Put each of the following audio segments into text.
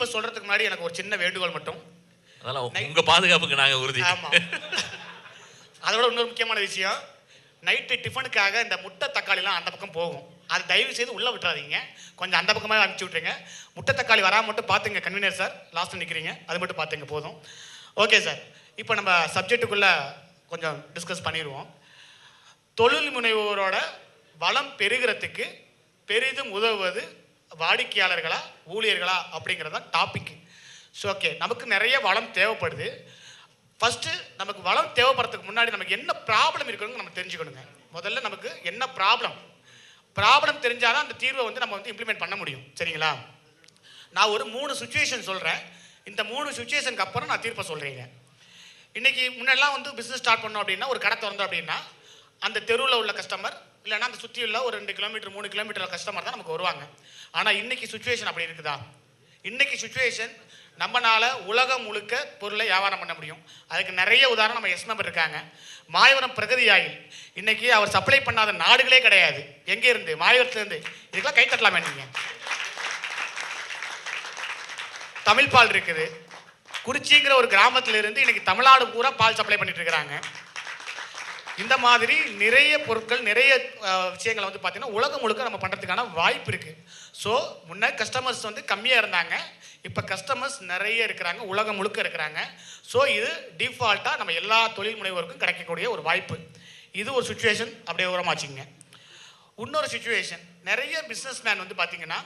தீர்ப்பை சொல்றதுக்கு முன்னாடி எனக்கு ஒரு சின்ன வேண்டுகோள் மட்டும். அதெல்லாம் உங்க பாதுகாப்புக்கு நாங்க உறுதி. ஆமா. அதோட இன்னொரு முக்கியமான விஷயம், நைட்டு டிஃபனுக்காக இந்த முட்டை தக்காளிலாம் அந்த பக்கம் போகும். அது தயவு செய்து உள்ளே விட்டுறாதீங்க, கொஞ்சம் அந்த பக்கமாக அனுப்பிச்சி விட்ருங்க. முட்டை தக்காளி வராமல் மட்டும் பார்த்துங்க. கன்வீனர் சார் லாஸ்ட்டில் நிற்கிறீங்க, அது மட்டும் பார்த்துங்க போதும். ஓகே சார், இப்போ நம்ம சப்ஜெக்டுக்குள்ளே கொஞ்சம் டிஸ்கஸ் பண்ணிடுவோம். தொழில் முனைவோரோட வளம் பெருகிறதுக்கு பெரிதும் உதவுவது வாடிக்கையாளர்களா ஊழியர்களா அப்படிங்கிறது தான் டாபிக். ஸோ ஓகே, நமக்கு நிறைய வளம் தேவைப்படுது. ஃபஸ்ட்டு நமக்கு வளம் தேவைப்படுறதுக்கு முன்னாடி நமக்கு என்ன ப்ராப்ளம் இருக்குன்னு நம்ம தெரிஞ்சுக்கணுங்க. முதல்ல நமக்கு என்ன ப்ராப்ளம் தெரிஞ்சாதான் அந்த தீர்வை வந்து நம்ம வந்து இம்ப்ளிமெண்ட் பண்ண முடியும். சரிங்களா? நான் ஒரு 3 சுச்சுவேஷன் சொல்கிறேன். இந்த 3 சுச்சுவேஷனுக்கு அப்புறம் நான் தீர்ப்பை சொல்கிறீங்க. இன்றைக்கி முன்னெல்லாம் வந்து பிஸ்னஸ் ஸ்டார்ட் பண்ணோம் அப்படின்னா, ஒரு கடை திறந்தோம் அப்படின்னா அந்த தெருவில் உள்ள கஸ்டமர் இல்லைன்னா அந்த சுற்றி உள்ள ஒரு 2 கிலோமீட்டர் 3 கிலோமீட்டர் கஸ்டமர் தான் நமக்கு வருவாங்க. ஆனால் இன்றைக்கி சுச்சுவேஷன் அப்படி இருக்குதா? இன்றைக்கி சுச்சுவேஷன் நம்மளால் உலகம் முழுக்க பொருளை வியாபாரம் பண்ண முடியும். அதுக்கு நிறைய உதாரணம் நம்ம எஸ் மெம்பர் இருக்காங்க. மாயவரம் பிரகதி ஆயில் இன்னைக்கு அவர் சப்ளை பண்ணாத நாடுகளே கிடையாது. எங்கே இருந்து? மாயவரத்துலேருந்து. இதுக்கெல்லாம் கை தட்டலாமே நீங்கள். தமிழ் பால் இருக்குது. குறிச்சிங்கிற ஒரு கிராமத்திலிருந்து இன்னைக்கு தமிழ்நாடு பூரா பால் சப்ளை பண்ணிட்டு இருக்கிறாங்க. இந்த மாதிரி நிறைய பொருட்கள் நிறைய விஷயங்களை வந்து பார்த்தீங்கன்னா உலகம் முழுக்க நம்ம பண்ணுறதுக்கான வாய்ப்பு இருக்குது. ஸோ முன்னே கஸ்டமர்ஸ் வந்து கம்மியாக இருந்தாங்க, இப்போ கஸ்டமர்ஸ் நிறைய இருக்கிறாங்க, உலகம் முழுக்க இருக்கிறாங்க. ஸோ இது டிஃபால்ட்டாக நம்ம எல்லா தொழில் முனைவோருக்கும் கிடைக்கக்கூடிய ஒரு வாய்ப்பு. இது ஒரு சுச்சுவேஷன், அப்படியே உரமாச்சிங்க. இன்னொரு சுச்சுவேஷன், நிறைய பிஸ்னஸ் மேன் வந்து பார்த்தீங்கன்னா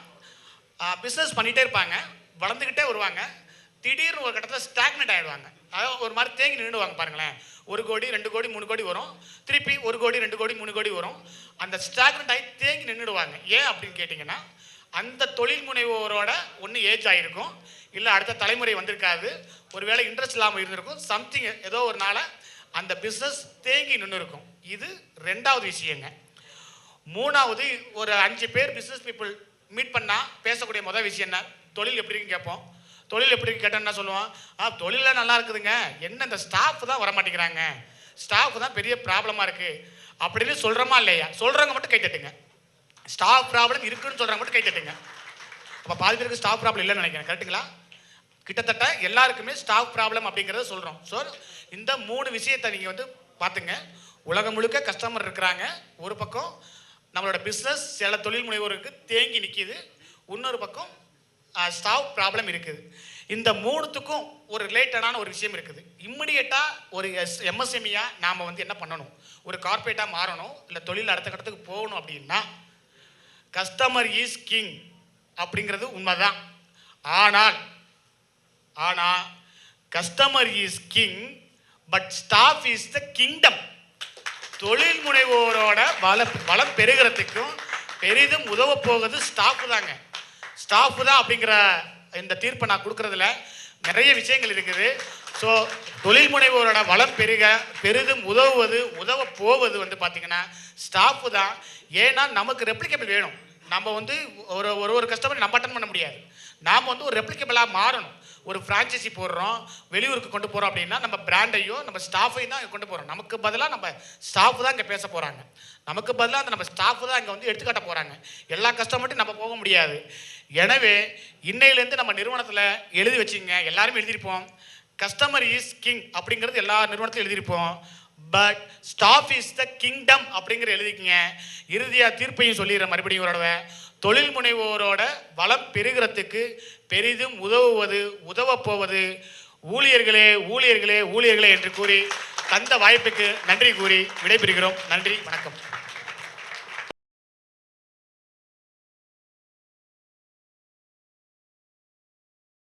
பிஸ்னஸ் பண்ணிகிட்டே இருப்பாங்க, வளர்ந்துக்கிட்டே வருவாங்க. திடீர்னு ஒரு கட்டத்தில் ஸ்டாக்னெட் ஆகிடுவாங்க. அதாவது ஒரு மாதிரி தேங்கி நின்றுடுவாங்க. பாருங்களேன், 1 கோடி 2 கோடி 3 கோடி வரும், திருப்பி 1 கோடி 2 கோடி 3 கோடி வரும். அந்த ஸ்டாக்னெட் ஆகி தேங்கி நின்றுடுவாங்க. ஏன் அப்படின்னு கேட்டிங்கன்னா, அந்த தொழில் முனைவோரோட ஒன்று ஏஜ் ஆகிருக்கும், இல்லை அடுத்த தலைமுறை வந்திருக்காது, ஒருவேளை இன்ட்ரெஸ்ட் இல்லாமல் இருந்திருக்கும், சம்திங் ஏதோ ஒரு நாள் அந்த பிஸ்னஸ் தேங்கி நின்று இருக்கும். இது 2வது விஷயங்க. 3வது, ஒரு 5 பேர் பிஸ்னஸ் பீப்புள் மீட் பண்ணால் பேசக்கூடிய முதல் விஷயம் என்ன? தொழில் எப்படி இருக்குன்னு கேட்போம். தொழில் எப்படி கேட்டால் என்ன சொல்லுவோம்? தொழிலில் நல்லா இருக்குதுங்க, என்ன இந்த ஸ்டாஃப் தான் வரமாட்டேங்கிறாங்க, ஸ்டாஃப் தான் பெரிய ப்ராப்ளமாக இருக்குது அப்படின்னு சொல்கிறோமா இல்லையா? சொல்கிறவங்க மட்டும் கை தட்டுங்க. ஸ்டாஃப் ப்ராப்ளம் இருக்குன்னு சொல்கிறவங்க மட்டும் கை தட்டுங்க. அப்போ பாதி பேருக்கு ஸ்டாஃப் ப்ராப்ளம் இல்லைன்னு நினைக்கிறேன். கரெக்டுங்களா? கிட்டத்தட்ட எல்லாருக்குமே ஸ்டாஃப் ப்ராப்ளம் அப்படிங்கிறத சொல்கிறோம். ஸோ இந்த 3 விஷயத்தை நீங்கள் வந்து பார்த்துங்க. உலகம் முழுக்க கஸ்டமர் இருக்கிறாங்க, ஒரு பக்கம் நம்மளோட பிஸ்னஸ் சில தொழில் முனைவோருக்கு தேங்கி நிற்கிது, இன்னொரு பக்கம் ஸ்டாஃப் ப்ராப்ளம் இருக்குது. இந்த 3த்துக்கும் ஒரு ரிலேட்டடான ஒரு விஷயம் இருக்குது. இம்மிடியேட்டாக ஒரு எம்எஸ்எம்இயாக நாம் வந்து என்ன பண்ணணும்? ஒரு கார்பரேட்டாக மாறணும், இல்லை தொழில் அடுத்த கட்டத்துக்கு போகணும் அப்படின்னா கஸ்டமர் இஸ் கிங் அப்படிங்கிறது உண்மைதான். ஆனால் customer is king but staff is the kingdom. தொழில் முனைவோரோட வளம் பெருகிறதுக்கும் பெரிதும் உதவ போகிறது ஸ்டாஃப் தாங்க. ஸ்டாஃப் தான் அப்படிங்கிற இந்த தீர்ப்பை நான் கொடுக்குறதுல நிறைய விஷயங்கள் இருக்குது. ஸோ தொழில் முனைவோரோட வளம் பெரிதும் உதவ போவது வந்து பார்த்திங்கன்னா ஸ்டாஃப் தான். ஏன்னா நமக்கு ரெப்ளிகபிள் வேணும். நம்ம வந்து ஒரு கஸ்டமர் நம்ம அட்டன் பண்ண முடியாது. நாம் வந்து ஒரு ரெப்ளிகபிளாக மாறணும். ஒரு ஃப்ரான்ச்சைசி போடுறோம், வெளியூருக்கு கொண்டு போகிறோம் அப்படின்னா நம்ம பிராண்டையோ நம்ம ஸ்டாஃபையும் தான் கொண்டு போகிறோம். நமக்கு பதிலாக நம்ம ஸ்டாஃப் தான் இங்கே பேச போகிறாங்க, நமக்கு பதிலாக அந்த நம்ம ஸ்டாஃப் தான் இங்கே வந்து எடுத்துக்காட்ட போகிறாங்க. எல்லா கஸ்டமர்ட்டும் நம்ம போக முடியாது. எனவே இன்னையிலேருந்து நம்ம நிறுவனத்தில் எழுதி வச்சுங்க, எல்லாருமே எழுதியிருப்போம், கஸ்டமர் இஸ் கிங் அப்படிங்கிறது எல்லா நிறுவனத்திலும் எழுதியிருப்போம். But staff is the kingdom அப்படிங்கிற எழுதிக்கிங்க. இறுதியாக தீர்ப்பையும் சொல்லிடுற மறுபடியும் ஒரு தொழில் முனைவோரோட வளம் பெருகிறதுக்கு பெரிதும் உதவ போவது ஊழியர்களே என்று கூறி தந்த வாய்ப்புக்கு நன்றி கூறி விடைபெறுகிறோம். நன்றி, வணக்கம்.